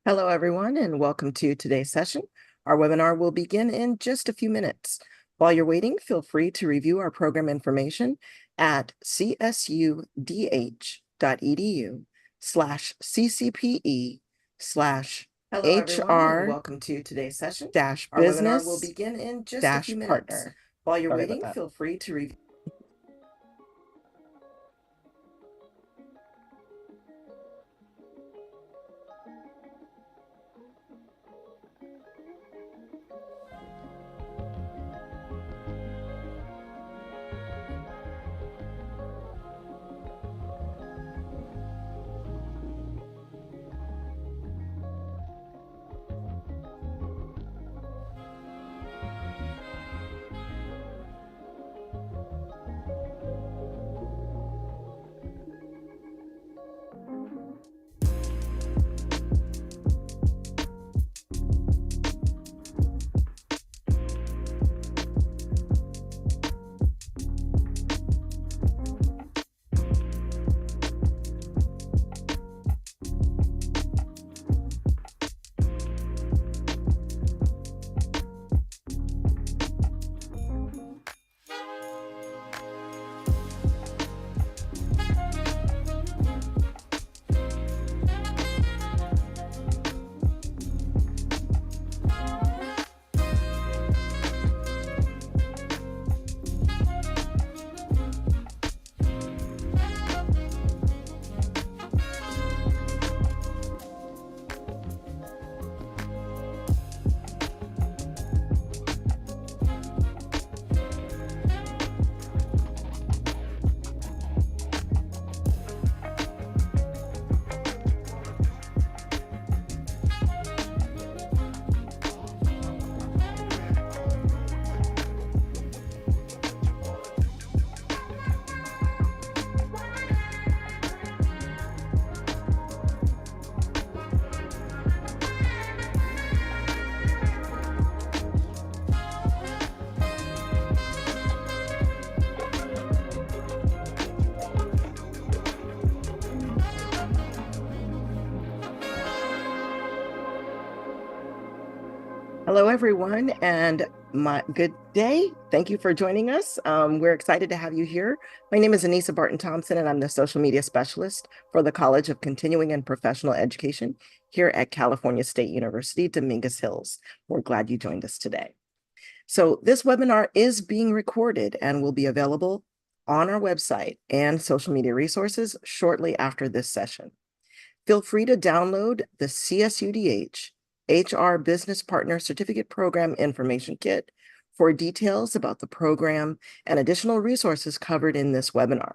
Hello, everyone, and welcome to today's session. Our webinar will begin in just a few minutes. While you're waiting, feel free to review our program information at csudh.edu/ccpe/HR Welcome to today's session. dash Our webinar will business begin in just a dash few minutes. partner. While you're Sorry about waiting, that. feel free to review. Hello, everyone, and good day. Thank you for joining us. We're excited to have you here. My name is Anissa Barton-Thompson, and I'm the social media specialist for the College of Continuing and Professional Education here at California State University, Dominguez Hills. We're glad you joined us today. So this webinar is being recorded and will be available on our website and social media resources shortly after this session. Feel free to download the CSUDH HR Business Partner Certificate Program Information Kit for details about the program and additional resources covered in this webinar.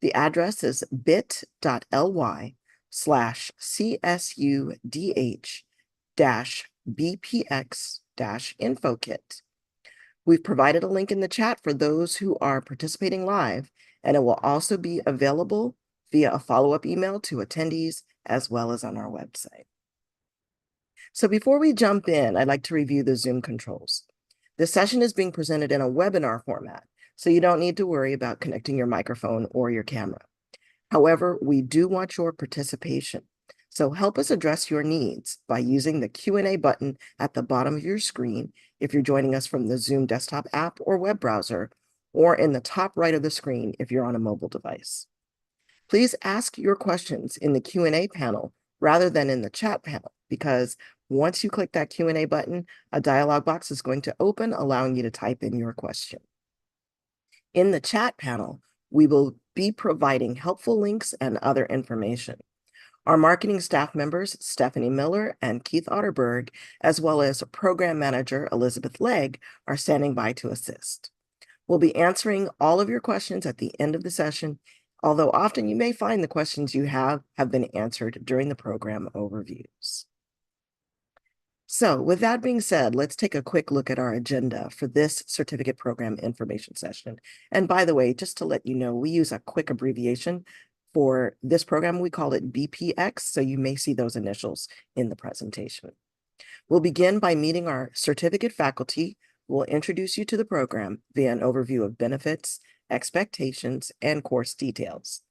The address is bit.ly/CSUDH-BPX-info kit. We've provided a link in the chat for those who are participating live, and it will also be available via a follow-up email to attendees as well as on our website. So before we jump in, I'd like to review the Zoom controls. This session is being presented in a webinar format, so you don't need to worry about connecting your microphone or your camera. However, we do want your participation. So help us address your needs by using the Q&A button at the bottom of your screen if you're joining us from the Zoom desktop app or web browser, or in the top right of the screen if you're on a mobile device. Please ask your questions in the Q&A panel rather than in the chat panel, because once you click that Q&A button, a dialog box is going to open, allowing you to type in your question. In the chat panel, we will be providing helpful links and other information. Our marketing staff members, Stephanie Miller and Keith Otterberg, as well as program manager Elizabeth Legg, are standing by to assist. We'll be answering all of your questions at the end of the session, although often you may find the questions you have been answered during the program overviews. So with that being said, let's take a quick look at our agenda for this certificate program information session. And by the way, just to let you know, we use a quick abbreviation for this program. We call it BPX, so you may see those initials in the presentation. We'll begin by meeting our certificate faculty. We'll introduce you to the program via an overview of benefits, expectations, and course details.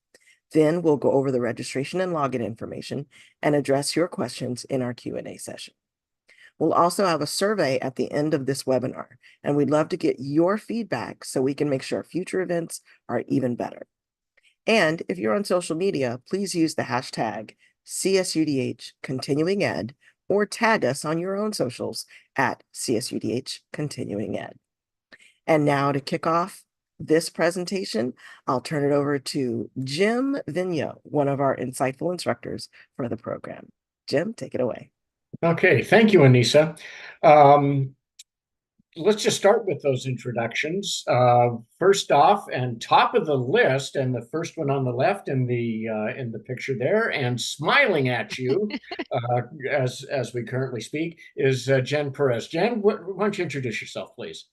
Then we'll go over the registration and login information and address your questions in our Q&A session. We'll also have a survey at the end of this webinar, and we'd love to get your feedback so we can make sure future events are even better. And if you're on social media, please use the hashtag CSUDH Continuing Ed or tag us on your own socials at CSUDH Continuing Ed. And now to kick off this presentation, I'll turn it over to Jim Vigneau, one of our insightful instructors for the program. Jim, take it away. Okay, thank you, Anissa. Let's just start with those introductions. First off, and top of the list, and the first one on the left in the picture there, and smiling at you as we currently speak, is Jen Perez. Jen, why don't you introduce yourself, please?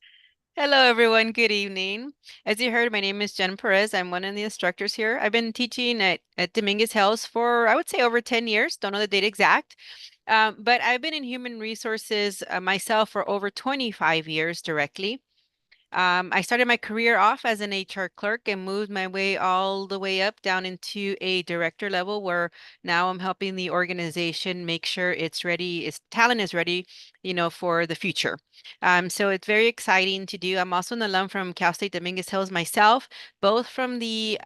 Hello, everyone. Good evening. As you heard, my name is Jen Perez. I'm one of the instructors here. I've been teaching at Dominguez House for, I would say, over 10 years. Don't know the date exact. But I've been in human resources myself for over 25 years directly. I started my career off as an HR clerk and moved my way all the way up down into a director level where now I'm helping the organization make sure it's ready, its talent is ready, for the future. So it's very exciting to do. I'm also an alum from Cal State Dominguez Hills myself, both from the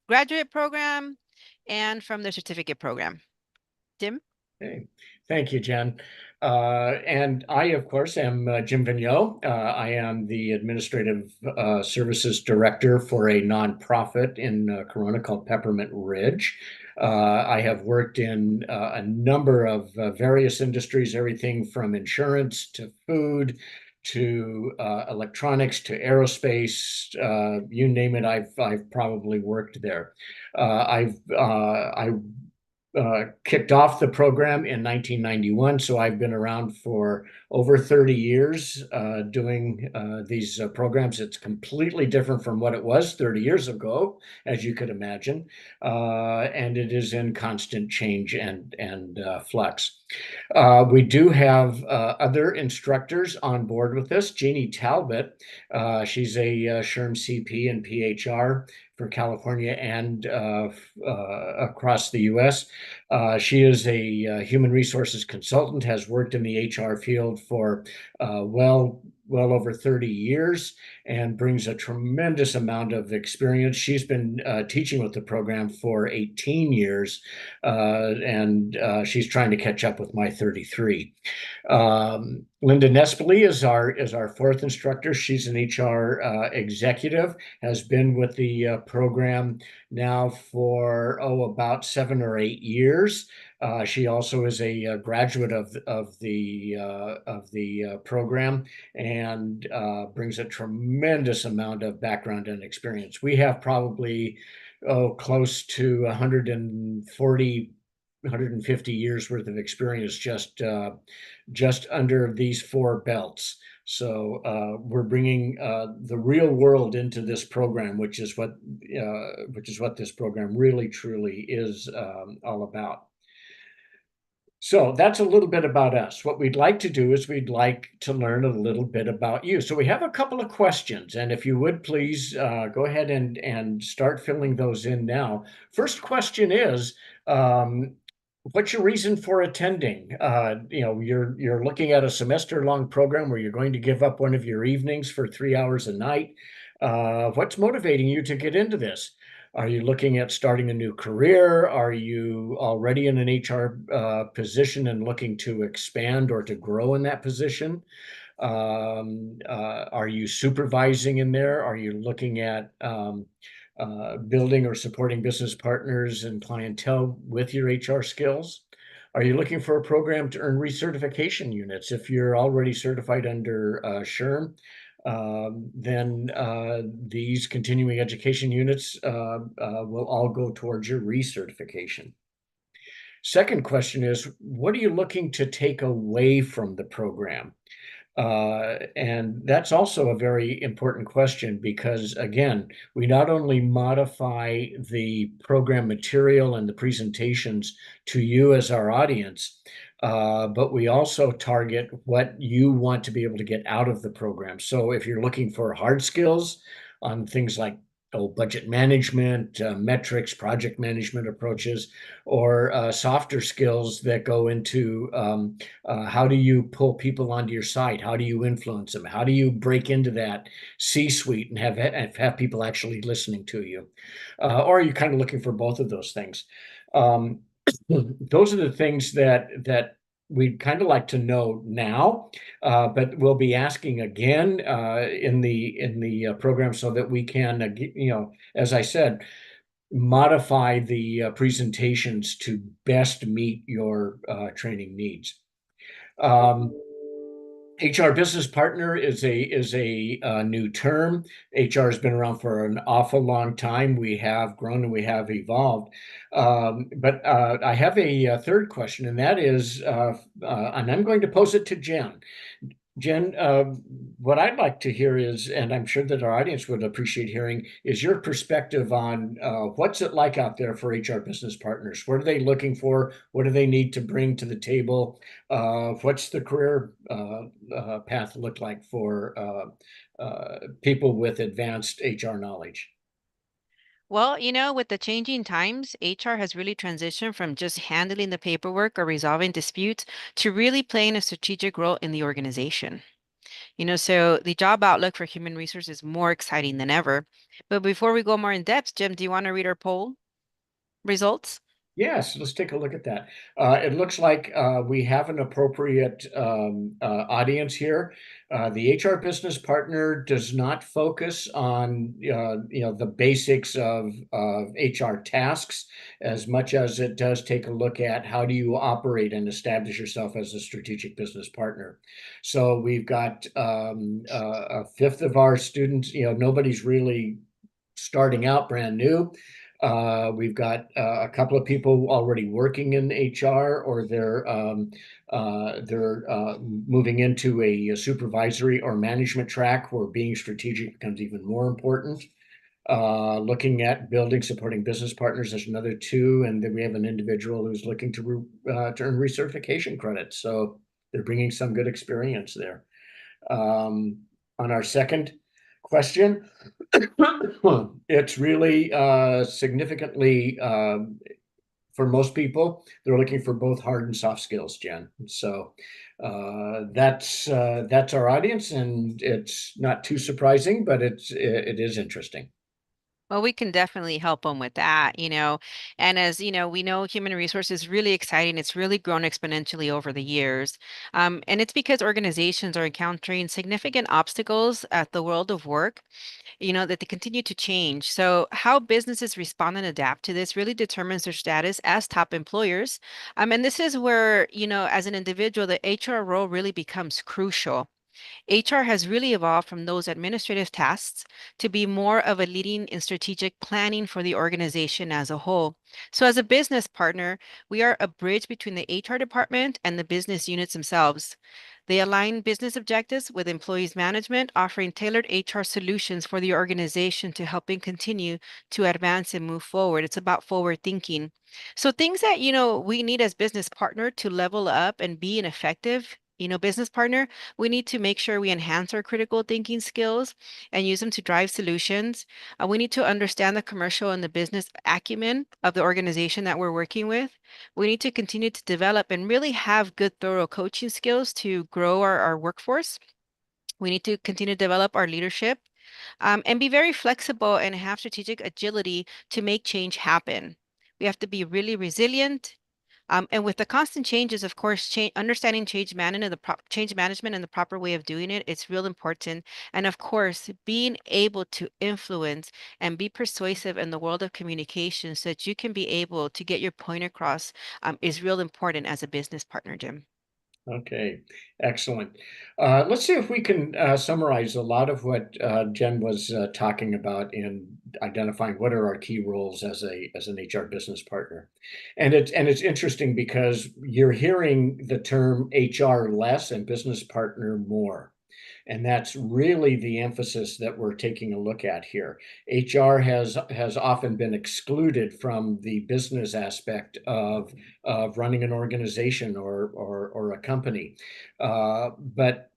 graduate program and from the certificate program. Tim? Okay. Thank you, Jen. And I, of course, am Jim Vigneau. I am the Administrative Services Director for a nonprofit in Corona called Peppermint Ridge. I have worked in a number of various industries, everything from insurance to food to electronics to aerospace. You name it, I've probably worked there. I kicked off the program in 1991, so I've been around for over 30 years doing these programs. It's completely different from what it was 30 years ago, as you could imagine, and it is in constant change and flux. We do have other instructors on board with this. Jeanie Talbot, she's a SHRM CP and PHR for California and across the US. She is a human resources consultant, has worked in the HR field for well over 30 years and brings a tremendous amount of experience. She's been teaching with the program for 18 years, and she's trying to catch up with my 33. Linda Nespole is our fourth instructor. She's an HR executive, has been with the program now for about 7 or 8 years. She also is a graduate of the program and brings a tremendous amount of background and experience. We have probably close to 140, 150 years worth of experience just under these four belts. So we're bringing the real world into this program, which is what this program really truly is all about. So that's a little bit about us. What we'd like to do is we'd like to learn a little bit about you. So we have a couple of questions, and if you would please go ahead and start filling those in now. First question is, what's your reason for attending? You're looking at a semester-long program where you're going to give up one of your evenings for 3 hours a night. What's motivating you to get into this? Are you looking at starting a new career? Are you already in an HR position and looking to expand or to grow in that position? Are you supervising in there? Are you looking at building or supporting business partners and clientele with your HR skills? Are you looking for a program to earn recertification units? If you're already certified under SHRM, then these continuing education units will all go towards your recertification. Second question is, what are you looking to take away from the program? And that's also a very important question because, again, we not only modify the program material and the presentations to you as our audience, but we also target what you want to be able to get out of the program. So if you're looking for hard skills on things like budget management, metrics, project management approaches, or softer skills that go into how do you pull people onto your site? How do you influence them? How do you break into that C-suite and have people actually listening to you? Or are you kind of looking for both of those things? Those are the things that we'd kind of like to know now, but we'll be asking again in the program so that we can, as I said, modify the presentations to best meet your training needs. HR business partner is a new term. HR has been around for an awful long time. We have grown and we have evolved. But I have a third question, and that is, and I'm going to pose it to Jen. Jen, what I'd like to hear is, and I'm sure that our audience would appreciate hearing, is your perspective on what's it like out there for HR business partners? What are they looking for? What do they need to bring to the table? What's the career path look like for people with advanced HR knowledge? Well, with the changing times, HR has really transitioned from just handling the paperwork or resolving disputes to really playing a strategic role in the organization. So the job outlook for human resources is more exciting than ever. But before we go more in depth, Jim, do you want to read our poll results? Yes, let's take a look at that. It looks like we have an appropriate audience here. The HR business partner does not focus on the basics of HR tasks as much as it does take a look at how do you operate and establish yourself as a strategic business partner. So we've got a fifth of our students. Nobody's really starting out brand new. We've got a couple of people already working in HR, or they're moving into a supervisory or management track where being strategic becomes even more important. Looking at building, supporting business partners, there's another two, and then we have an individual who's looking to earn recertification credits. So they're bringing some good experience there. On our second question, it's really significantly for most people, they're looking for both hard and soft skills, Jen. So that's our audience, and it's not too surprising, but it is interesting. Well, we can definitely help them with that. And as we know human resources is really exciting. It's really grown exponentially over the years. And it's because organizations are encountering significant obstacles at the world of work, that they continue to change. So how businesses respond and adapt to this really determines their status as top employers. And this is where, as an individual, the HR role really becomes crucial. HR has really evolved from those administrative tasks to be more of a leading in strategic planning for the organization as a whole. So, as a business partner, we are a bridge between the HR department and the business units themselves. They align business objectives with employees management, offering tailored HR solutions for the organization to helping continue to advance and move forward. It's about forward thinking. So things that, we need as business partner to level up and be an effective, business partner, we need to make sure we enhance our critical thinking skills and use them to drive solutions. We need to understand the commercial and the business acumen of the organization that we're working with. We need to continue to develop and really have good, thorough coaching skills to grow our workforce. We need to continue to develop our leadership and be very flexible and have strategic agility to make change happen. We have to be really resilient. And with the constant changes, of course, understanding change management and the proper way of doing it, it's real important. And of course, being able to influence and be persuasive in the world of communication so that you can be able to get your point across is real important as a business partner, Jim. Okay, excellent. Let's see if we can summarize a lot of what Jen was talking about in identifying what are our key roles as an HR business partner. And it's interesting because you're hearing the term HR less and business partner more. And that's really the emphasis that we're taking a look at here. HR has often been excluded from the business aspect of running an organization or a company. But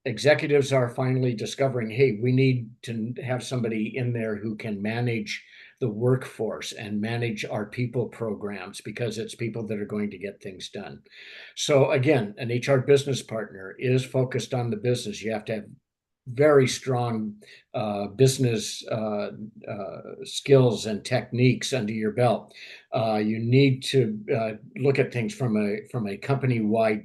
executives are finally discovering, hey, we need to have somebody in there who can manage the workforce and manage our people programs, because it's people that are going to get things done. So again, an HR business partner is focused on the business. You have to have very strong business skills and techniques under your belt. You need to look at things from a company-wide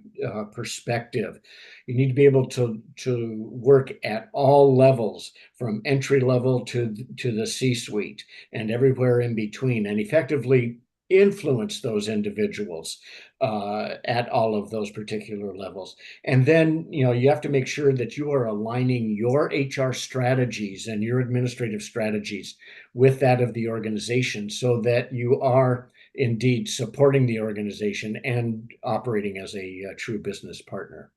perspective. You need to be able to work at all levels, from entry level to the C-suite and everywhere in between, and effectively influence those individuals at all of those particular levels. And then, you have to make sure that you are aligning your HR strategies and your administrative strategies with that of the organization, so that you are indeed supporting the organization and operating as a true business partner.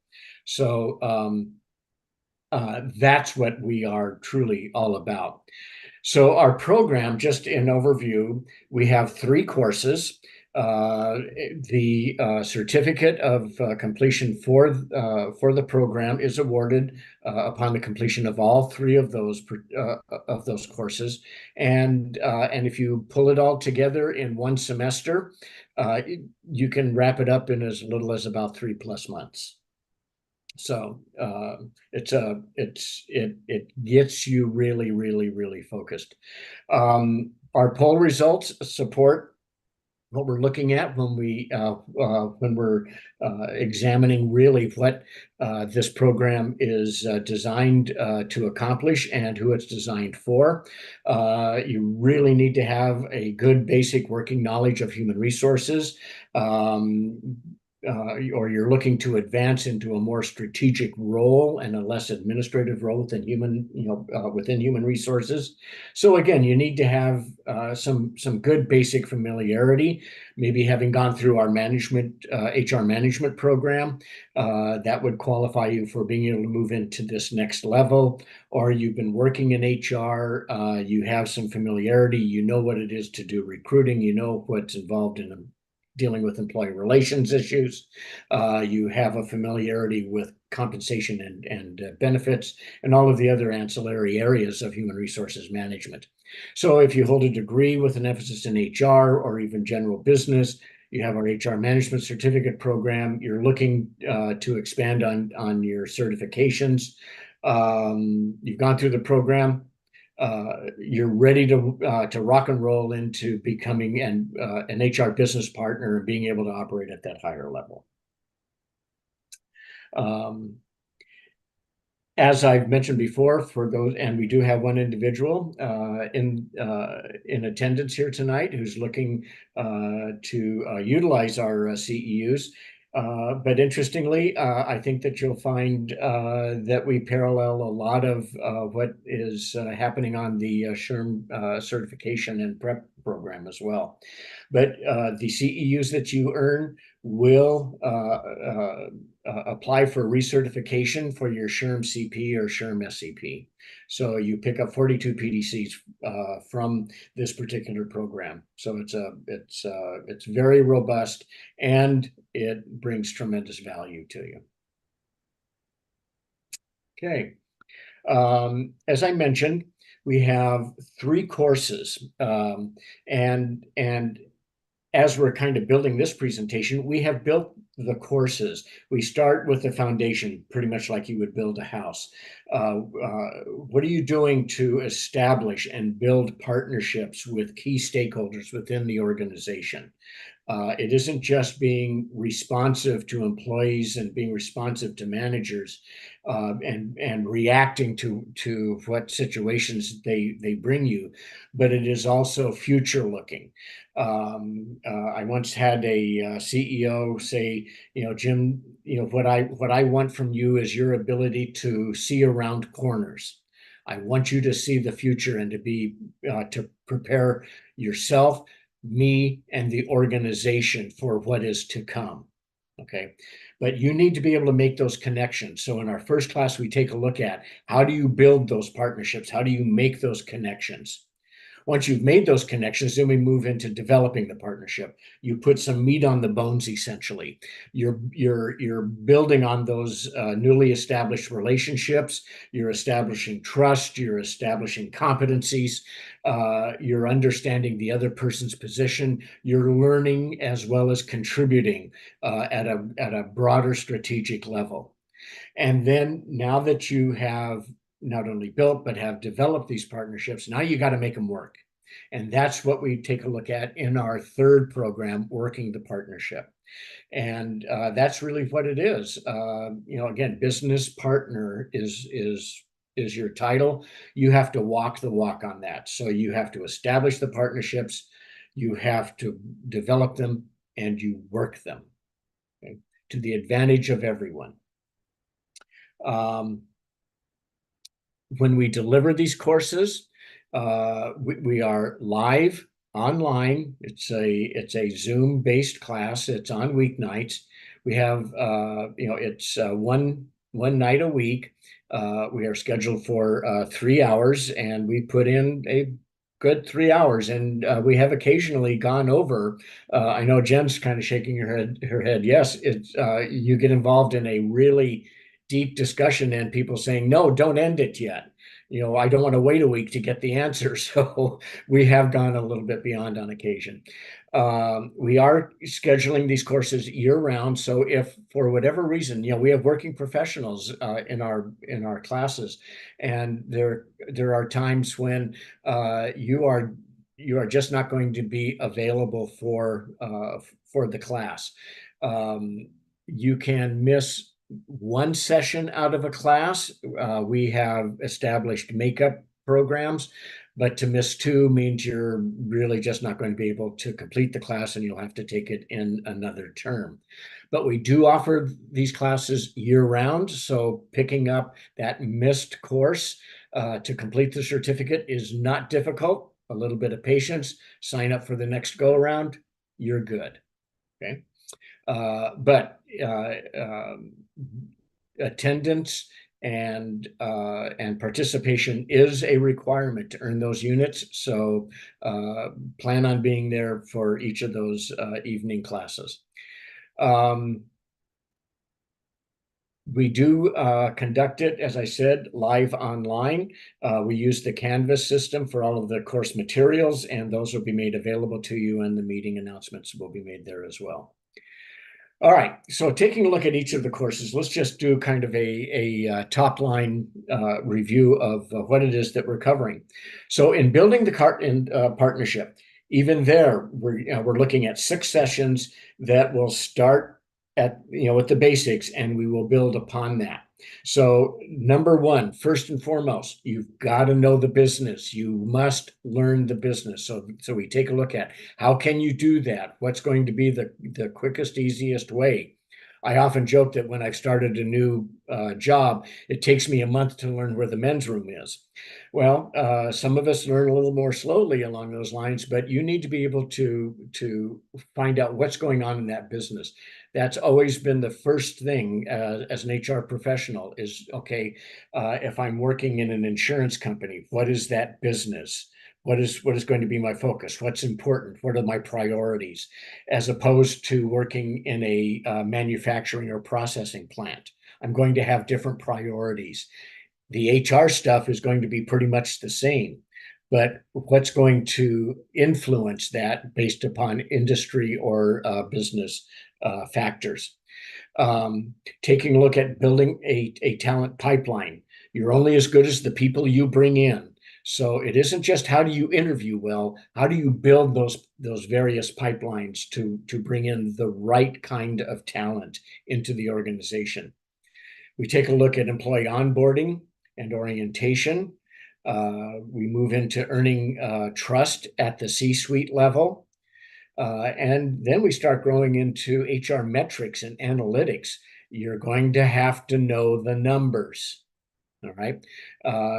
So that's what we are truly all about. So our program, just in overview, we have 3 courses. The certificate of completion for the program is awarded upon the completion of all 3 of those courses, and if you pull it all together in 1 semester, you can wrap it up in as little as about 3+ months. So it gets you really, really, really focused. Our poll results support what we're looking at when we're examining really what this program is designed to accomplish and who it's designed for. You really need to have a good basic working knowledge of human resources. Or you're looking to advance into a more strategic role and a less administrative role within human resources. So again, you need to have some good basic familiarity, maybe having gone through our HR management program. That would qualify you for being able to move into this next level. Or you've been working in HR, you have some familiarity, you know what it is to do recruiting, you know what's involved in dealing with employee relations issues. You have a familiarity with compensation and benefits and all of the other ancillary areas of human resources management. So if you hold a degree with an emphasis in HR or even general business, you have our HR management certificate program. You're looking to expand on your certifications. You've gone through the program. You're ready to rock and roll into becoming an HR business partner and being able to operate at that higher level. As I've mentioned before, for those, and we do have one individual in attendance here tonight who's looking to utilize our CEUs. But interestingly, I think that you'll find that we parallel a lot of what is happening on the SHRM certification and prep program as well. But the CEUs that you earn will apply for recertification for your SHRM CP or SHRM SCP. So you pick up 42 PDCs from this particular program. So it's very robust and it brings tremendous value to you. Okay. As I mentioned, we have 3 courses, and as we're kind of building this presentation, we have built the courses. We start with the foundation, pretty much like you would build a house. What are you doing to establish and build partnerships with key stakeholders within the organization? It isn't just being responsive to employees and being responsive to managers and reacting to what situations they bring you, but it is also future looking. I once had a CEO say, Jim, what I want from you is your ability to see around corners. I want you to see the future and to prepare yourself, me, and the organization for what is to come. Okay, but you need to be able to make those connections. So in our first class, we take a look at how do you build those partnerships? How do you make those connections? once you've made those connections, then we move into developing the partnership. You put some meat on the bones, essentially. You're building on those newly established relationships. You're establishing trust. You're establishing competencies. You're understanding the other person's position. You're learning as well as contributing at a broader strategic level. And then now that you have not only built, but have developed these partnerships, now you got to make them work. And that's what we take a look at in our third program, Working the Partnership. And that's really what it is. Again, business partner is your title. You have to walk the walk on that. So you have to establish the partnerships, you have to develop them, and you work them, okay, to the advantage of everyone. When we deliver these courses, we are live online. It's a Zoom-based class. It's on weeknights. We have it's one night a week. We are scheduled for 3 hours, and we put in a good 3 hours, and we have occasionally gone over. I know Jen's kind of shaking her head. Yes, it's you get involved in a really deep discussion and people saying, no, don't end it yet. I don't want to wait a week to get the answer. So we have gone a little bit beyond on occasion. We are scheduling these courses year round. So if for whatever reason, we have working professionals in our classes, and there are times when you are just not going to be available for the class. You can miss one session out of a class. We have established makeup programs, but to miss 2 means you're really just not going to be able to complete the class, and you'll have to take it in another term. But we do offer these classes year round, so picking up that missed course to complete the certificate is not difficult. A little bit of patience, sign up for the next go around, you're good. Okay. But attendance and participation is a requirement to earn those units. So plan on being there for each of those evening classes. We do conduct it, as I said, live online. We use the Canvas system for all of the course materials, and those will be made available to you, and the meeting announcements will be made there as well. All right, so taking a look at each of the courses, let's just do kind of a top line review of what it is that we're covering. So in building the partnership, even there, we're looking at 6 sessions that will start at with the basics, and we will build upon that. So number 1, first and foremost, you've got to know the business. You must learn the business. So we take a look at how can you do that? What's going to be the quickest, easiest way? I often joke that when I've started a new job, it takes me a month to learn where the men's room is. Well, some of us learn a little more slowly along those lines, but you need to be able to find out what's going on in that business. That's always been the first thing as an HR professional is, okay, if I'm working in an insurance company, what is that business? What is going to be my focus? What's important? What are my priorities? As opposed to working in a manufacturing or processing plant, I'm going to have different priorities. The HR stuff is going to be pretty much the same, but what's going to influence that based upon industry or business factors? Taking a look at building a talent pipeline. You're only as good as the people you bring in. So it isn't just how do you interview well, how do you build those various pipelines to bring in the right kind of talent into the organization. We take a look at employee onboarding and orientation. We move into earning trust at the C-suite level. And then we start growing into HR metrics and analytics. You're going to have to know the numbers. All right.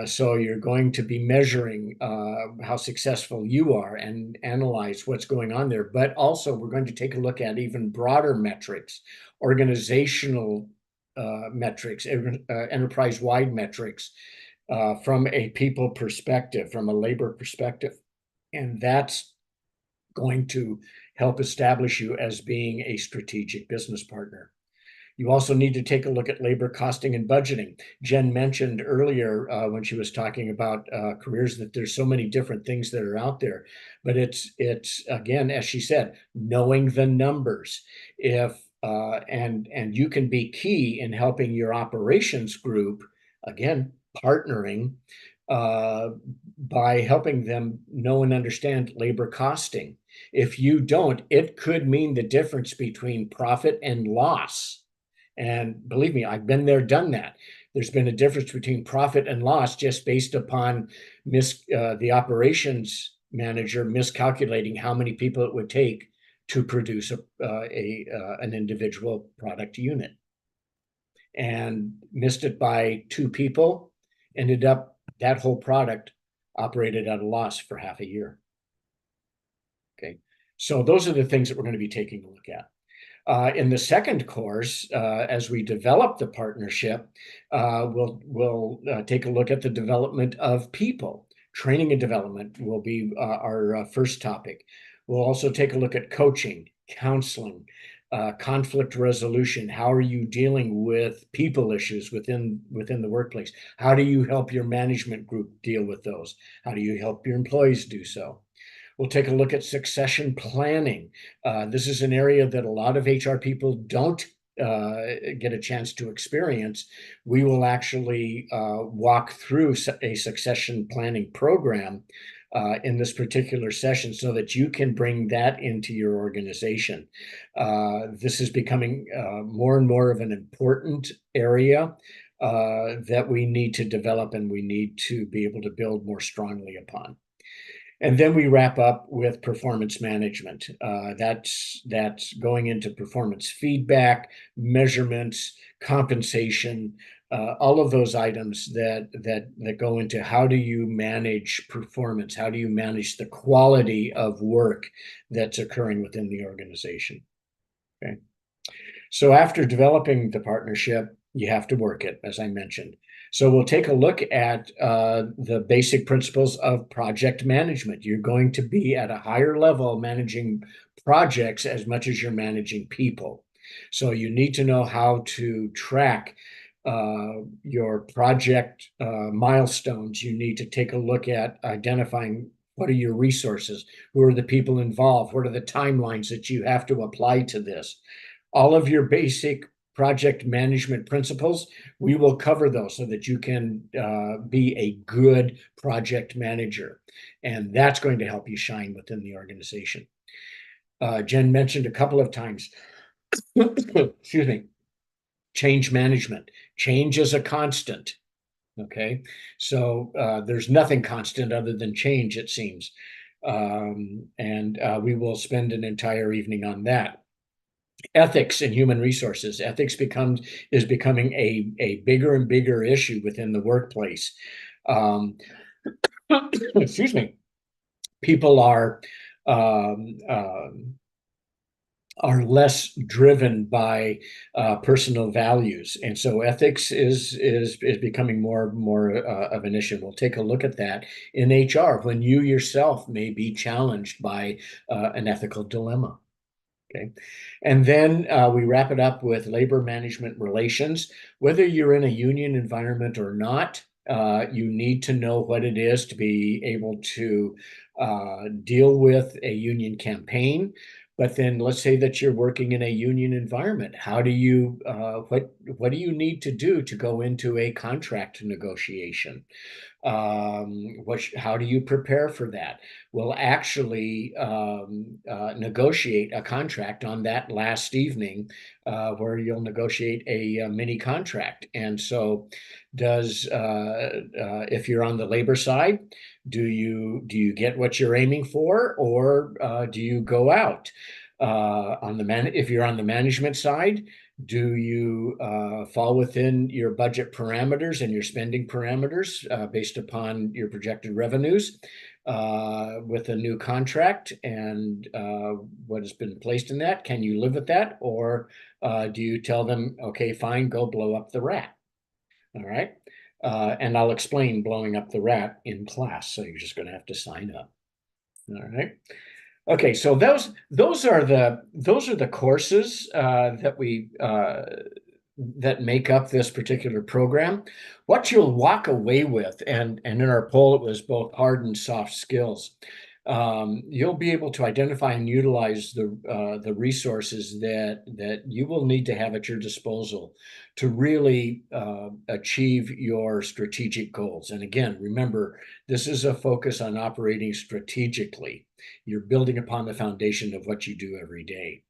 So you're going to be measuring how successful you are and analyze what's going on there. But also we're going to take a look at even broader metrics, organizational metrics, enterprise-wide metrics from a people perspective, from a labor perspective. And that's going to help establish you as being a strategic business partner. You also need to take a look at labor costing and budgeting. Jen mentioned earlier when she was talking about careers that there's so many different things that are out there, but it's again, as she said, knowing the numbers. If and you can be key in helping your operations group, again, partnering by helping them know and understand labor costing. If you don't, it could mean the difference between profit and loss. And believe me, I've been there, done that. There's been a difference between profit and loss just based upon the operations manager miscalculating how many people it would take to produce an individual product unit, and missed it by 2 people. Ended up that whole product operated at a loss for half a year. Okay, so those are the things that we're going to be taking a look at. In the second course, as we develop the partnership, we'll take a look at the development of people. Training and development will be our first topic. We'll also take a look at coaching, counseling, conflict resolution. How are you dealing with people issues within the workplace? How do you help your management group deal with those? How do you help your employees do so? We'll take a look at succession planning. This is an area that a lot of HR people don't get a chance to experience. We will actually walk through a succession planning program in this particular session so that you can bring that into your organization. This is becoming more and more of an important area that we need to develop and we need to be able to build more strongly upon. And then we wrap up with performance management. That's going into performance feedback, measurements, compensation, all of those items that go into how do you manage performance? How do you manage the quality of work that's occurring within the organization? Okay. So after developing the partnership, you have to work it, as I mentioned. So we'll take a look at the basic principles of project management. You're going to be at a higher level managing projects as much as you're managing people. So you need to know how to track your project milestones. You need to take a look at identifying what are your resources, who are the people involved, what are the timelines that you have to apply to this. All of your basic project management principles, we will cover those so that you can be a good project manager. And that's going to help you shine within the organization. Jen mentioned a couple of times, excuse me, change management. Change is a constant. Okay, so there's nothing constant other than change, it seems. And we will spend an entire evening on that. Ethics in human resources. Ethics is becoming a bigger and bigger issue within the workplace. Excuse me. People are less driven by personal values, and so ethics is becoming more of an issue. We'll take a look at that in HR when you yourself may be challenged by an ethical dilemma. Okay. And then we wrap it up with labor management relations. Whether you're in a union environment or not, you need to know what it is to be able to deal with a union campaign. But then let's say that you're working in a union environment. How do you, what do you need to do to go into a contract negotiation? How do you prepare for that? We'll actually negotiate a contract on that last evening where you'll negotiate a mini contract. And so if you're on the labor side, do you get what you're aiming for, or do you go out? If you're on the management side, do you fall within your budget parameters and your spending parameters based upon your projected revenues with a new contract and what has been placed in that? Can you live with that? Or do you tell them, okay, fine, go blow up the rat? All right. And I'll explain blowing up the rat in class. So you're just going to have to sign up. All right. Okay, so those are the courses that we that make up this particular program. What you'll walk away with, and in our poll, it was both hard and soft skills. You'll be able to identify and utilize the resources that you will need to have at your disposal to really achieve your strategic goals. And again, remember, this is a focus on operating strategically. You're building upon the foundation of what you do every day.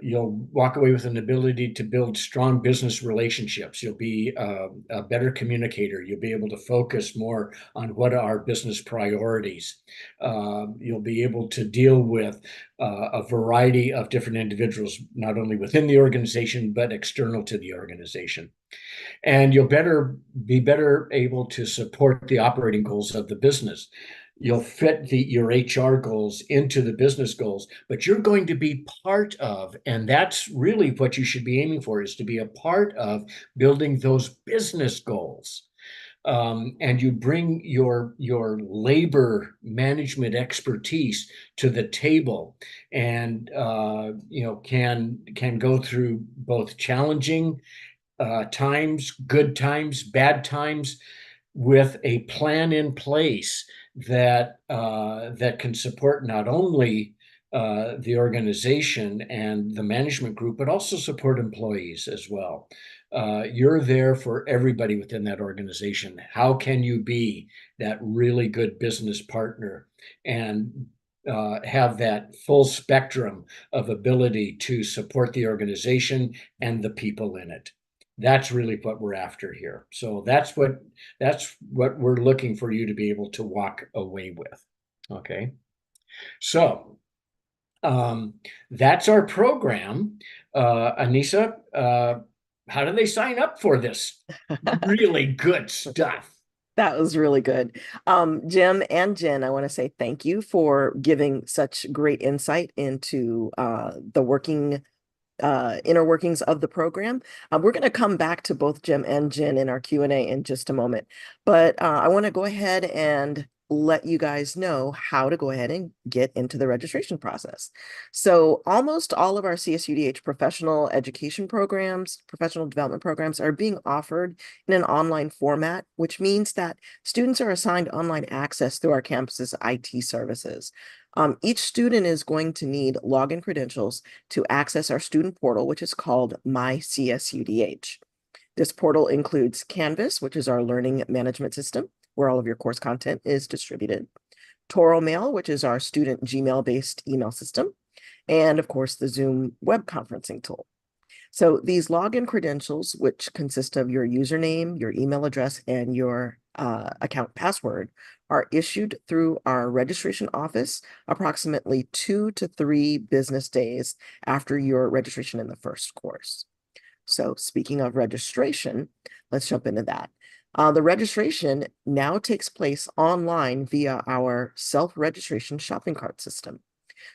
You'll walk away with an ability to build strong business relationships. You'll be a better communicator. You'll be able to focus more on what are business priorities. You'll be able to deal with a variety of different individuals, not only within the organization, but external to the organization. And you'll be better able to support the operating goals of the business. You'll fit your HR goals into the business goals, but you're going to be part of, and that's really what you should be aiming for, is to be a part of building those business goals. And you bring your labor management expertise to the table, and can go through both challenging times, good times, bad times, with a plan in place that can support not only the organization and the management group, but also support employees as well. You're there for everybody within that organization. How can you be that really good business partner and have that full spectrum of ability to support the organization and the people in it? That's really what we're after here. So that's what we're looking for you to be able to walk away with. Okay. So that's our program. Anissa, how do they sign up for this really good stuff? That was really good. Jim and Jen, I want to say thank you for giving such great insight into the inner workings of the program. We're going to come back to both Jim and Jen in our Q&A in just a moment, but I want to go ahead and let you guys know how to go ahead and get into the registration process. So almost all of our CSUDH professional education programs, professional development programs, are being offered in an online format, which means that students are assigned online access through our campus's IT services. Each student is going to need login credentials to access our student portal, which is called My CSUDH. This portal includes Canvas, which is our learning management system, where all of your course content is distributed, Toro Mail, which is our student Gmail-based email system, and of course, the Zoom web conferencing tool. So these login credentials, which consist of your username, your email address, and your account password, are issued through our registration office approximately 2 to 3 business days after your registration in the first course. So speaking of registration, let's jump into that. The registration now takes place online via our self-registration shopping cart system.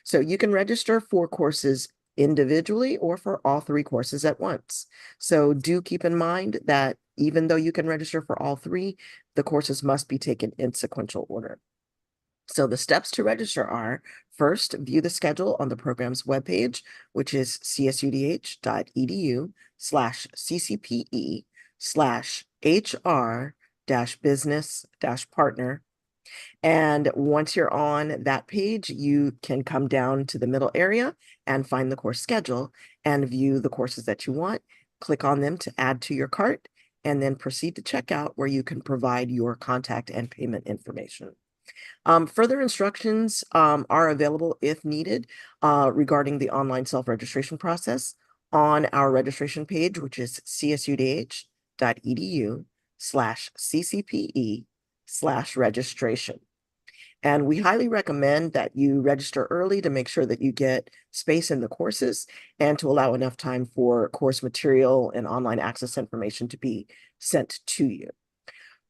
So you can register for courses individually or for all 3 courses at once. So do keep in mind that even though you can register for all 3, the courses must be taken in sequential order. So the steps to register are: first, view the schedule on the program's webpage, which is csudh.edu/ccpe/HR-business-partner. And once you're on that page, you can come down to the middle area and find the course schedule and view the courses that you want. Click on them to add to your cart, and then proceed to checkout, where you can provide your contact and payment information. Further instructions are available if needed regarding the online self-registration process on our registration page, which is csudh.edu/ccpe/registration. And we highly recommend that you register early to make sure that you get space in the courses and to allow enough time for course material and online access information to be sent to you.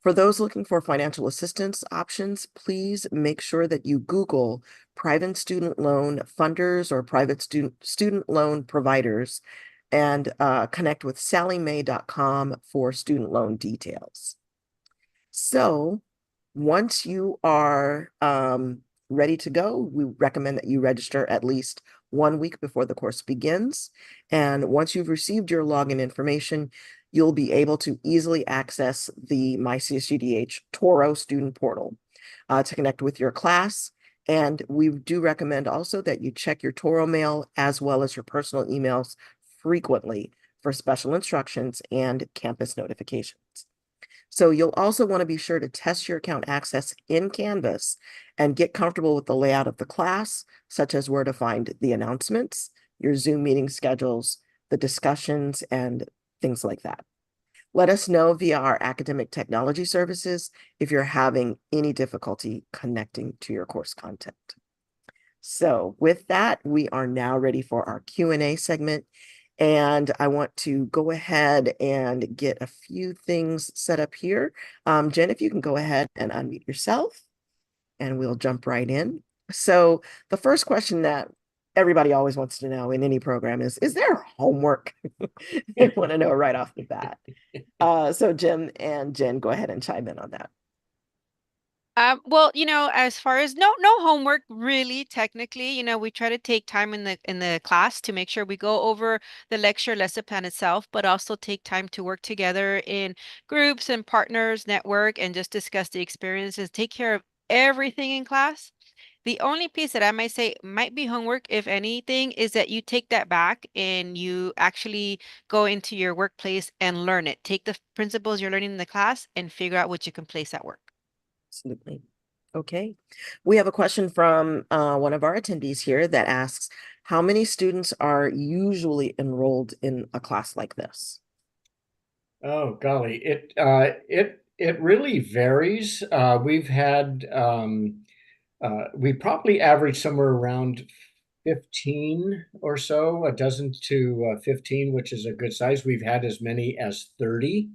For those looking for financial assistance options, please make sure that you Google private student loan funders or private student loan providers and connect with salliemay.com for student loan details. So once you are ready to go, we recommend that you register at least 1 week before the course begins. And once you've received your login information, you'll be able to easily access the My CSUDH Toro student portal to connect with your class. And we do recommend also that you check your Toro mail as well as your personal emails frequently for special instructions and campus notifications. So you'll also want to be sure to test your account access in Canvas and get comfortable with the layout of the class, such as where to find the announcements, your Zoom meeting schedules, the discussions, and things like that. Let us know via our academic technology services if you're having any difficulty connecting to your course content. So with that, we are now ready for our Q&A segment. And I want to go ahead and get a few things set up here. Jen, if you can go ahead and unmute yourself, and we'll jump right in. So the first question that everybody always wants to know in any program is there homework? They want to know right off the bat. So Jim and Jen, go ahead and chime in on that. Well, as far as no homework really, technically, we try to take time in the class to make sure we go over the lecture lesson plan itself, but also take time to work together in groups and partners, network, and just discuss the experiences, take care of everything in class. The only piece that I might say might be homework, if anything, is that you take that back and you actually go into your workplace and learn it. Take the principles you're learning in the class and figure out what you can place at work. Absolutely. Okay. We have a question from one of our attendees here that asks, how many students are usually enrolled in a class like this? Oh, golly, it really varies. We've had we probably average somewhere around 15 or so, a dozen to 15, which is a good size. We've had as many as 30,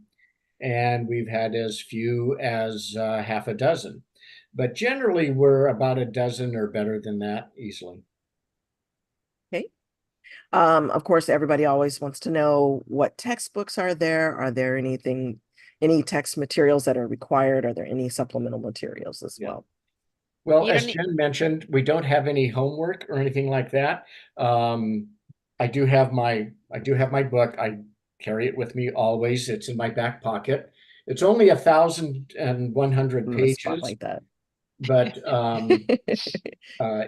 and we've had as few as half a dozen. But generally, we're about a dozen or better than that easily. Okay. Of course, everybody always wants to know what textbooks are there. Are there any text materials that are required? Are there any supplemental materials as Yeah. well? Well, You don't as need- Jen mentioned, we don't have any homework or anything like that. I do have my book. I carry it with me always. It's in my back pocket. It's only 1,100 I'm gonna pages, spotlight that. but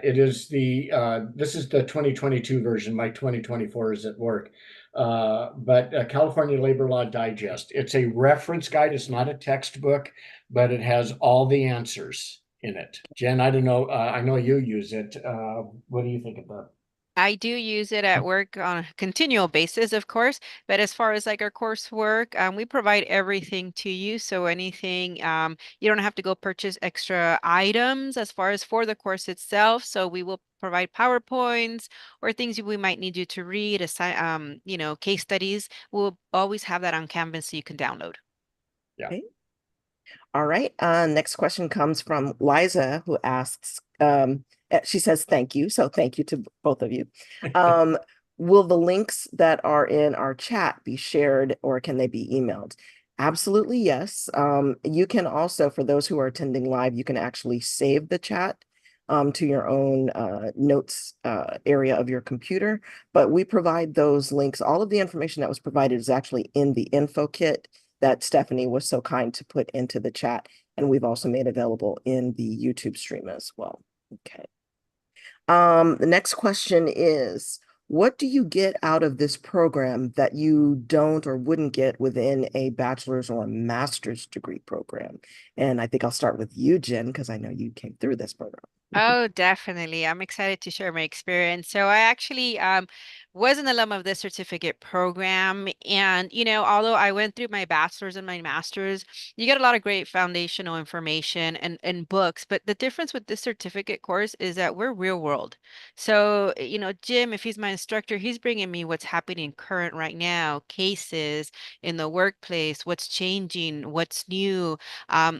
it is this is the 2022 version. My 2024 is at work. But California Labor Law Digest. It's a reference guide. It's not a textbook, but it has all the answers in it. Jen, I don't know. I know you use it. What do you think about I do use it at work on a continual basis, of course, but as far as like our coursework, we provide everything to you. So anything, you don't have to go purchase extra items as far as for the course itself. So we will provide PowerPoints or things we might need you to read, case studies. We'll always have that on Canvas so you can download. Yeah. Okay. All right. Next question comes from Liza, who asks, she says, thank you. So thank you to both of you. Will the links that are in our chat be shared or can they be emailed? Absolutely, yes. You can also, for those who are attending live, you can actually save the chat to your own notes area of your computer. But we provide those links. All of the information that was provided is actually in the info kit that Stephanie was so kind to put into the chat. And we've also made available in the YouTube stream as well. Okay. The next question is, what do you get out of this program that you don't or wouldn't get within a bachelor's or a master's degree program? And I think I'll start with you, Jen, because I know you came through this program. Oh, definitely. I'm excited to share my experience. So I actually was an alum of this certificate program. And, although I went through my bachelor's and my master's, you get a lot of great foundational information and books. But the difference with this certificate course is that we're real world. So, Jim, if he's my instructor, he's bringing me what's happening current right now, cases in the workplace, what's changing, what's new,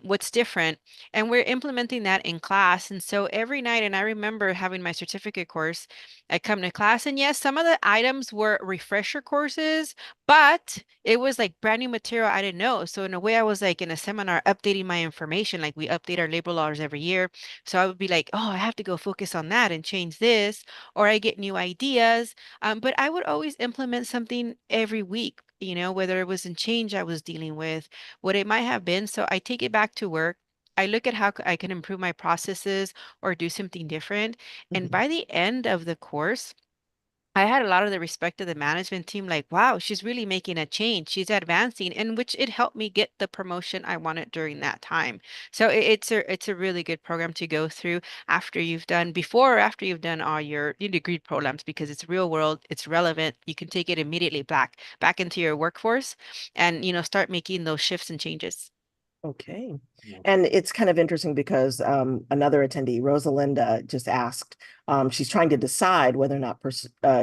what's different. And we're implementing that in class. And so every night, and I remember having my certificate course. I come to class, and yes, some of the items were refresher courses, but it was like brand new material I didn't know. So in a way, I was like in a seminar updating my information. Like we update our labor laws every year. So I would be like, oh, I have to go focus on that and change this, or I get new ideas. But I would always implement something every week, whether it was in change I was dealing with, what it might have been. So I take it back to work. I look at how I can improve my processes or do something different. And Mhm. by the end of the course, I had a lot of the respect of the management team, like, wow, she's really making a change. She's advancing, and which it helped me get the promotion I wanted during that time. So it's a really good program to go through before or after you've done all your degree programs, because it's real world, it's relevant. You can take it immediately back into your workforce and start making those shifts and changes. Okay. Yeah. And it's kind of interesting because another attendee, Rosalinda, just asked, she's trying to decide whether or not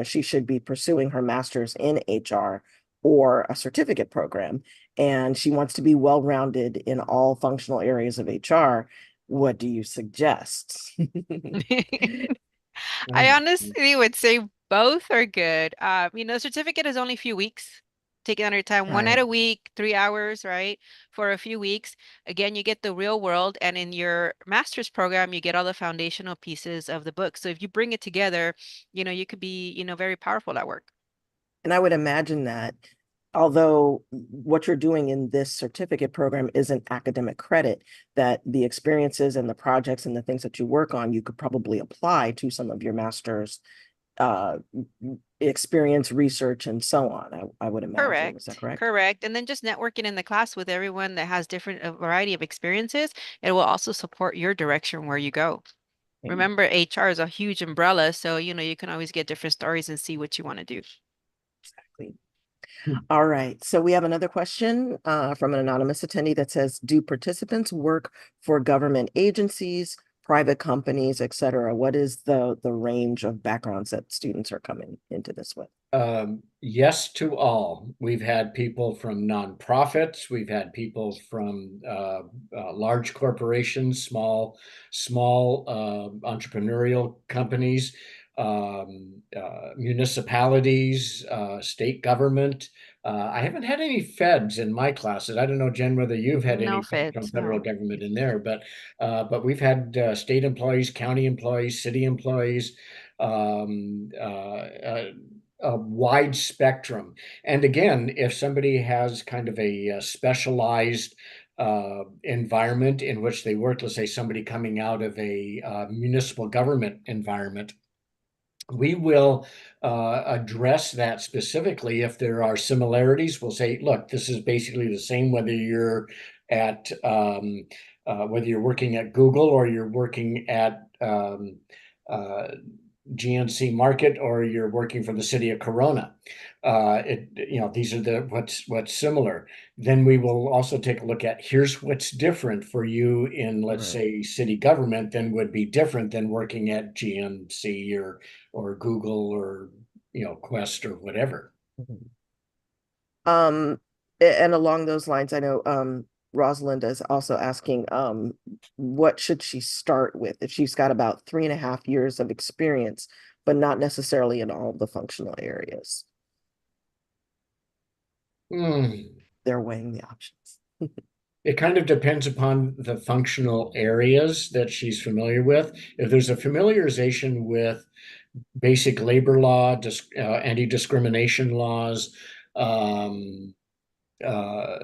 she should be pursuing her master's in HR or a certificate program. And she wants to be well-rounded in all functional areas of HR. What do you suggest? I Mm. honestly would say both are good. Certificate is only a few weeks. Take it on your time, one night Right. a week, 3 hours, right? For a few weeks. Again, you get the real world, and in your master's program, you get all the foundational pieces of the book. So if you bring it together, you could be, very powerful at work. And I would imagine that although what you're doing in this certificate program isn't academic credit, that the experiences and the projects and the things that you work on, you could probably apply to some of your master's uh, experience, research, and so on. I would imagine. Is that Correct, correct? correct. And then just networking in the class with everyone that has a variety of experiences, it will also support your direction where you go. Okay, Remember, HR is a huge umbrella, so you can always get different stories and see what you want to do. exactly. All right. So we have another question from an anonymous attendee that says, do participants work for government agencies, private companies, et cetera? What is the range of backgrounds that students are coming into this with? Yes to all. We've had people from nonprofits. We've had people from large corporations, small entrepreneurial companies, municipalities, state government. I haven't had any feds in my classes. I don't know, Jen, whether you've had No anybody from feds, federal no. government in there, but we've had state employees, county employees, city employees. Um, a wide spectrum. And again, if somebody has kind of a specialized environment in which they work, let's say somebody coming out of a municipal government environment, we will address that specifically. If there are similarities, we'll say, look, this is basically the same whether you're at whether you're working at Google or you're working at uh, GNC Market or you're working for the city of Corona. These are what's similar. Then we will also take a look at here's what's different for you in, let's Right. say, city government, then would be different than working at GNC or Google or Quest or whatever. Mhm. And along those lines, I know Rosalind is also asking, what should she start with if she's got about 3.5 years of experience, but not necessarily in all the functional areas? Hmm. They're weighing the options. It kind of depends upon the functional areas that she's familiar with. If there's a familiarization with basic labor law, anti-discrimination laws, um, uh,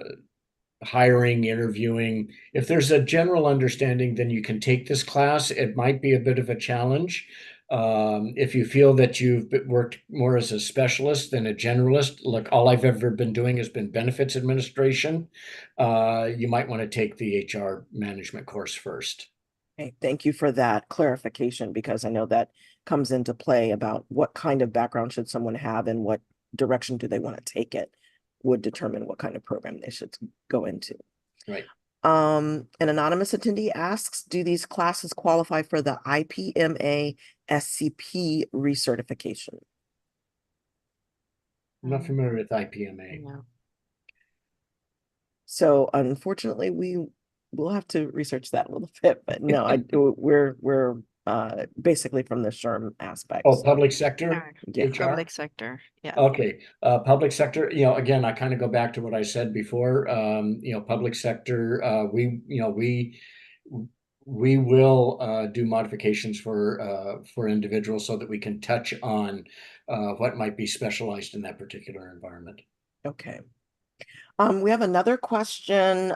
hiring, interviewing. If there's a general understanding, then you can take this class. It might be a bit of a challenge. If you feel that you've worked more as a specialist than a generalist, like all I've ever been doing has been benefits administration, you might want to take the HR management course first. Okay, thank you for that clarification because I know that comes into play about what kind of background should someone have and what direction do they want to take it would determine what kind of program they should go into. Right. An anonymous attendee asks, do these classes qualify for the IPMA SCP recertification? I'm not familiar with IPMA. No. So unfortunately, we will have to research that a little bit, but no, we're basically from the SHRM aspect. Oh, public sector, Alright. Yeah. HR? Public sector, yeah. Okay, public sector, again, I kind of go back to what I said before, public sector, we will do modifications for individuals so that we can touch on what might be specialized in that particular environment. Okay. We have another question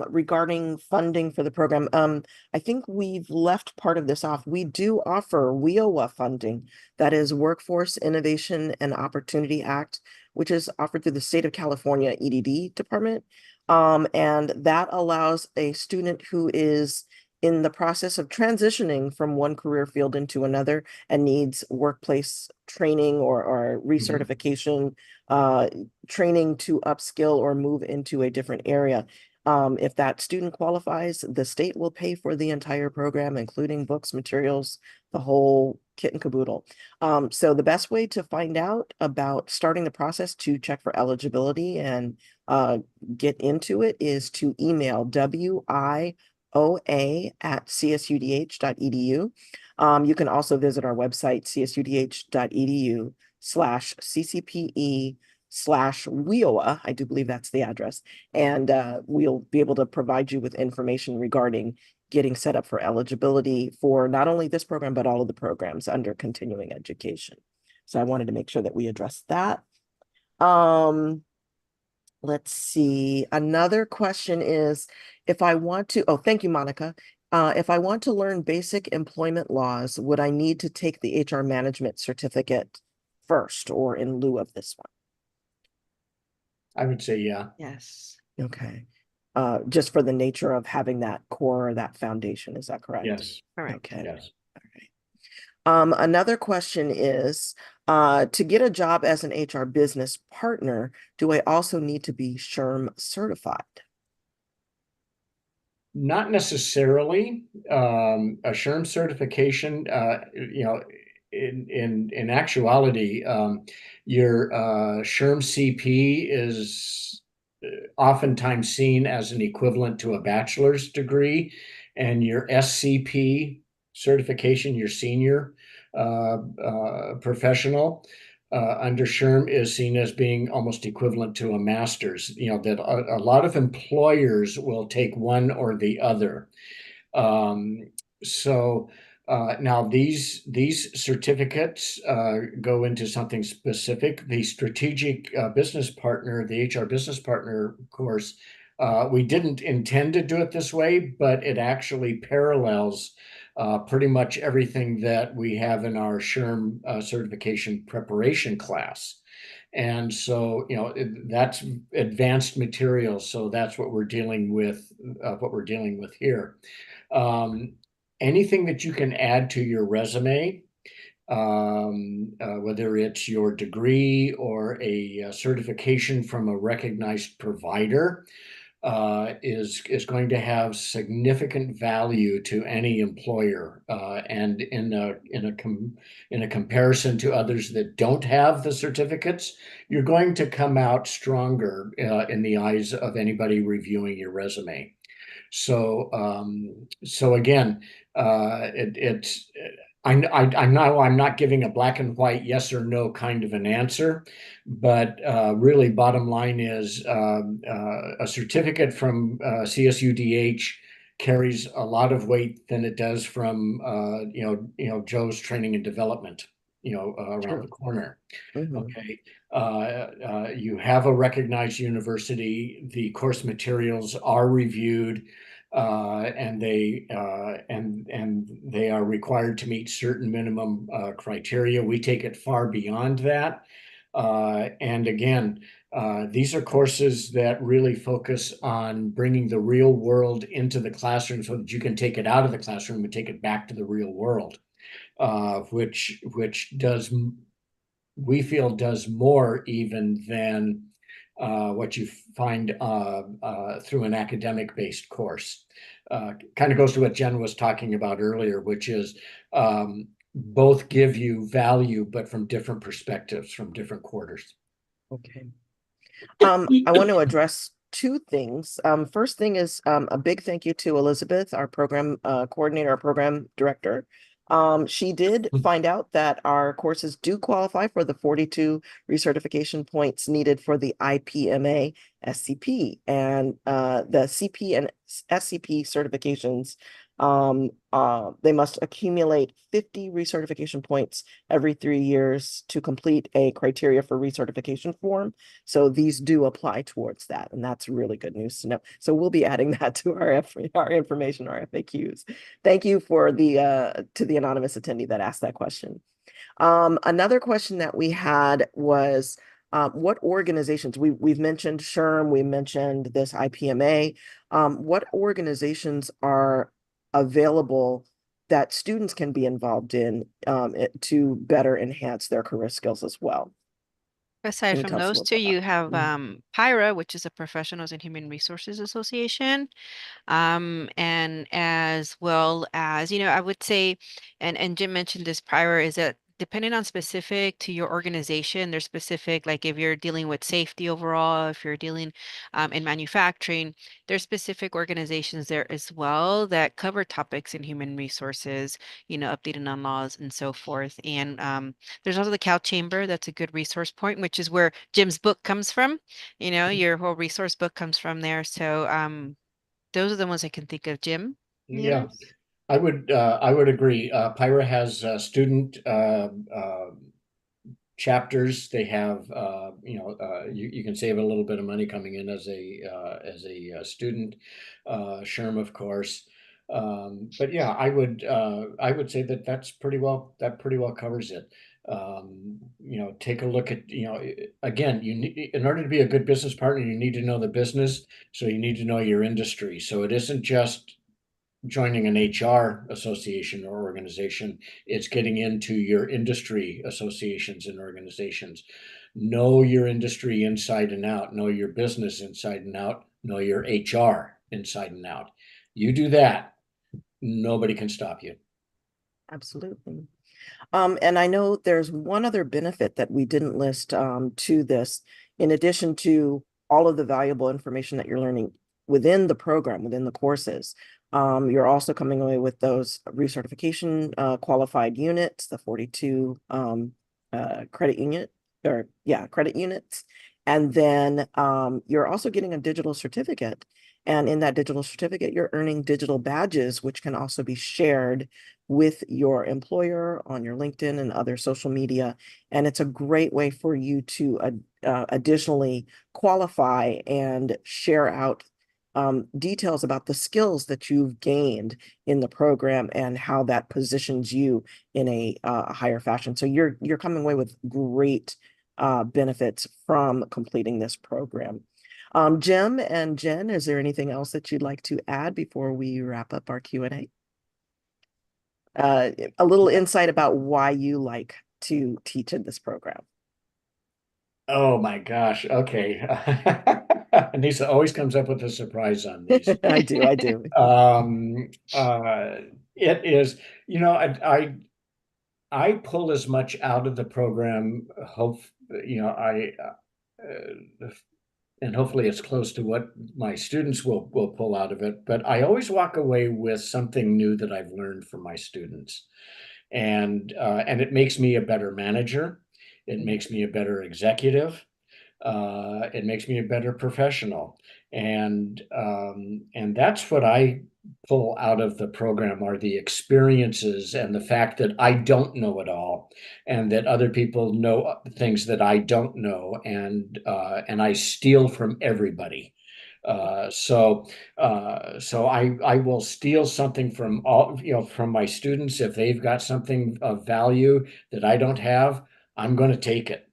regarding funding for the program. I think we've left part of this off. We do offer WIOA funding, that is Workforce Innovation and Opportunity Act, which is offered through the State of California EDD department. And that allows a student who is in the process of transitioning from one career field into another and needs workplace training or recertification, training to upskill or move into a different area. If that student qualifies, the state will pay for the entire program, including books, materials, the whole kit and caboodle. So the best way to find out about starting the process to check for eligibility and get into it is to email WIOA@csudh.edu. You can also visit our website, csudh.edu/CCPE/WIOA. I do believe that's the address. And we'll be able to provide you with information regarding getting set up for eligibility for not only this program, but all of the programs under continuing education. So I wanted to make sure that we address that. Let's see. Another question is, if I want to, oh, thank you, Monica. If I want to learn basic employment laws, would I need to take the HR management certificate first or in lieu of this one? I would say, yeah. Yes. Okay. Just for the nature of having that core or that foundation, is that correct? Yes, Correct. Okay. yes. All right. Another question is, to get a job as an HR business partner, do I also need to be SHRM certified? Not necessarily. A SHRM certification, in actuality, your SHRM CP is oftentimes seen as an equivalent to a bachelor's degree, and your SCP certification, your senior professional under SHRM is seen as being almost equivalent to a master's. That a lot of employers will take one or the other. Now these certificates go into something specific. The strategic business partner, the HR business partner course, we didn't intend to do it this way, but it actually parallels pretty much everything that we have in our SHRM certification preparation class. And so, that's advanced material. So that's what we're dealing with, here. Anything that you can add to your resume, whether it's your degree or a certification from a recognized provider, is going to have significant value to any employer, and in a comparison to others that don't have the certificates, you're going to come out stronger in the eyes of anybody reviewing your resume. So again, I'm not giving a black and white yes or no kind of an answer, but really bottom line is a certificate from CSUDH carries a lot of weight than it does from Joe's training and development around the corner. Okay. You have a recognized university, the course materials are reviewed, and they are required to meet certain minimum criteria. We take it far beyond that. And again, these are courses that really focus on bringing the real world into the classroom so that you can take it out of the classroom and take it back to the real world, which we feel does more even than what you find through an academic-based course. Kind of goes to what Jen was talking about earlier, which is both give you value, but from different perspectives, from different quarters. Okay. I want to address two things. First thing is a big thank you to Elizabeth, our program coordinator, our program director, She did find out that our courses do qualify for the 42 recertification points needed for the IPMA SCP, and the CP and SCP certifications. They must accumulate 50 recertification points every 3 years to complete a criteria for recertification form. So these do apply towards that, and that's really good news to know. So we'll be adding that to our information, our FAQs. Thank you for the to the anonymous attendee that asked that question. Another question that we had was what organizations, we've mentioned SHRM, we mentioned this IPMA. What organizations are available that students can be involved in to better enhance their career skills as well? Aside Can you from tell us a those little two, bit you about have that? PIRA, which is a Professionals in Human Resources Association. And as well as, I would say, and Jim mentioned this prior, is that depending on specific to your organization, there's specific, like if you're dealing with safety overall, if you're dealing in manufacturing, there's specific organizations there as well that cover topics in human resources, updating on laws and so forth. And there's also the Cal Chamber. That's a good resource point, which is where Jim's book comes from. Your whole resource book comes from there. So those are the ones I can think of. Jim? Yeah, I would agree. Pyra has student chapters. They have, you can save a little bit of money coming in as a student. SHRM, of course. But yeah, I would say that that pretty well covers it. Take a look at, again, in order to be a good business partner, you need to know the business. So you need to know your industry. So it isn't just joining an HR association or organization, it's getting into your industry associations and organizations. Know your industry inside and out, know your business inside and out, know your HR inside and out. You do that, nobody can stop you. Absolutely. And I know there's one other benefit that we didn't list to this, in addition to all of the valuable information that you're learning within the program, within the courses. You're also coming away with those recertification qualified units, the 42 credit unit, or yeah, credit units. And then you're also getting a digital certificate. And in that digital certificate, you're earning digital badges, which can also be shared with your employer on your LinkedIn and other social media. And it's a great way for you to additionally qualify and share out details about the skills that you've gained in the program and how that positions you in a higher fashion. So you're coming away with great benefits from completing this program. Jim and Jen, is there anything else that you'd like to add before we wrap up our Q&A? A little insight about why you like to teach in this program. Oh my gosh. Okay. Anissa always comes up with a surprise on these. I do. Um, uh, it is, I pull as much out of the program, and hopefully it's close to what my students will pull out of it. But I always walk away with something new that I've learned from my students, and it makes me a better manager. It makes me a better executive. It makes me a better professional, and that's what I pull out of the program are the experiences and the fact that I don't know it all, and that other people know things that I don't know, and I steal from everybody. So I will steal something from from my students if they've got something of value that I don't have. I'm going to take it.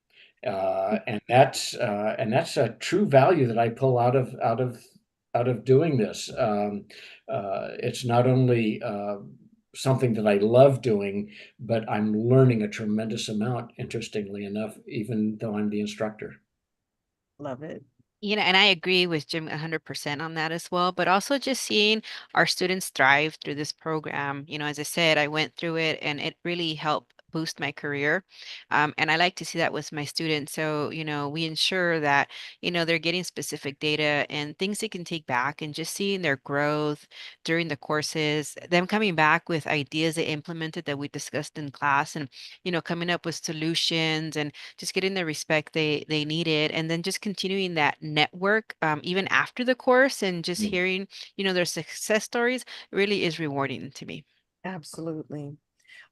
And that's a true value that I pull out of doing this. It's not only something that I love doing, but I'm learning a tremendous amount, interestingly enough, even though I'm the instructor. Love it. And I agree with Jim 100% on that as well, but also just seeing our students thrive through this program. As I said, I went through it and it really helped boost my career. And I like to see that with my students. So, we ensure that, they're getting specific data and things they can take back, and just seeing their growth during the courses, them coming back with ideas they implemented that we discussed in class, and, coming up with solutions, and just getting the respect they needed, and then just continuing that network, even after the course, and just hearing, their success stories really is rewarding to me. Absolutely.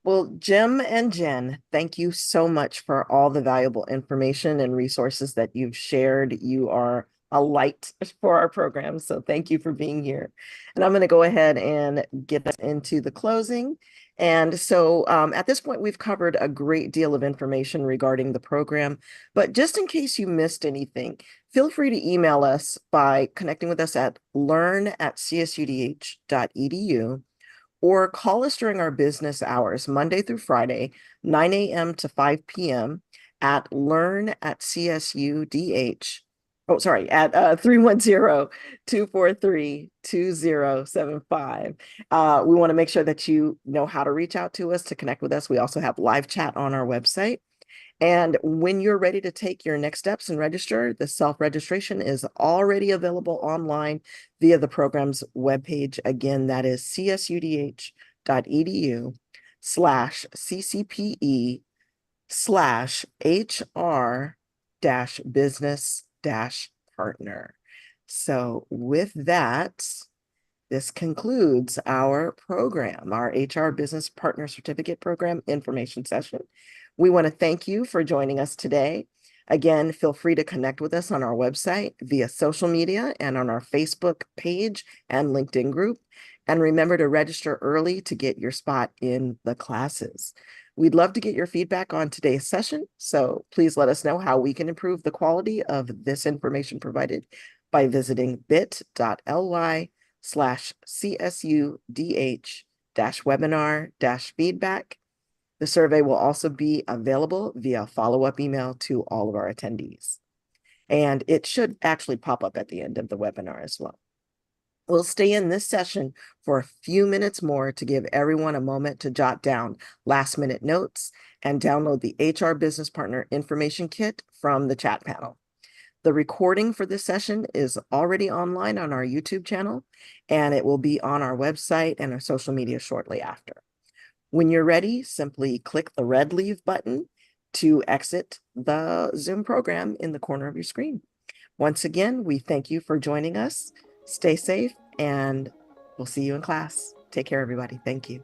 Well, Jim and Jen, thank you so much for all the valuable information and resources that you've shared. You are a light for our program, so thank you for being here. And I'm going to go ahead and get us into the closing. And so at this point, we've covered a great deal of information regarding the program, but just in case you missed anything, feel free to email us by connecting with us at learn@csudh.edu, or call us during our business hours, Monday through Friday, 9 a.m. to 5 p.m. at learn@CSUDH. Oh, sorry, at 310-243-2075. We want to make sure that you know how to reach out to us to connect with us. We also have live chat on our website. And when you're ready to take your next steps and register, the self-registration is already available online via the program's webpage. Again, that is csudh.edu/ccpe/HR-business-partner. So with that, this concludes our program, our HR Business Partner Certificate Program information session. We want to thank you for joining us today. Again, feel free to connect with us on our website, via social media, and on our Facebook page and LinkedIn group. And remember to register early to get your spot in the classes. We'd love to get your feedback on today's session, so please let us know how we can improve the quality of this information provided by visiting bit.ly/CSUDH-webinar-feedback. The survey will also be available via follow-up email to all of our attendees. And it should actually pop up at the end of the webinar as well. We'll stay in this session for a few minutes more to give everyone a moment to jot down last-minute notes and download the HR Business Partner Information Kit from the chat panel. The recording for this session is already online on our YouTube channel, and it will be on our website and our social media shortly after. When you're ready, simply click the red leave button to exit the Zoom program in the corner of your screen. Once again, we thank you for joining us. Stay safe, and we'll see you in class. Take care, everybody. Thank you.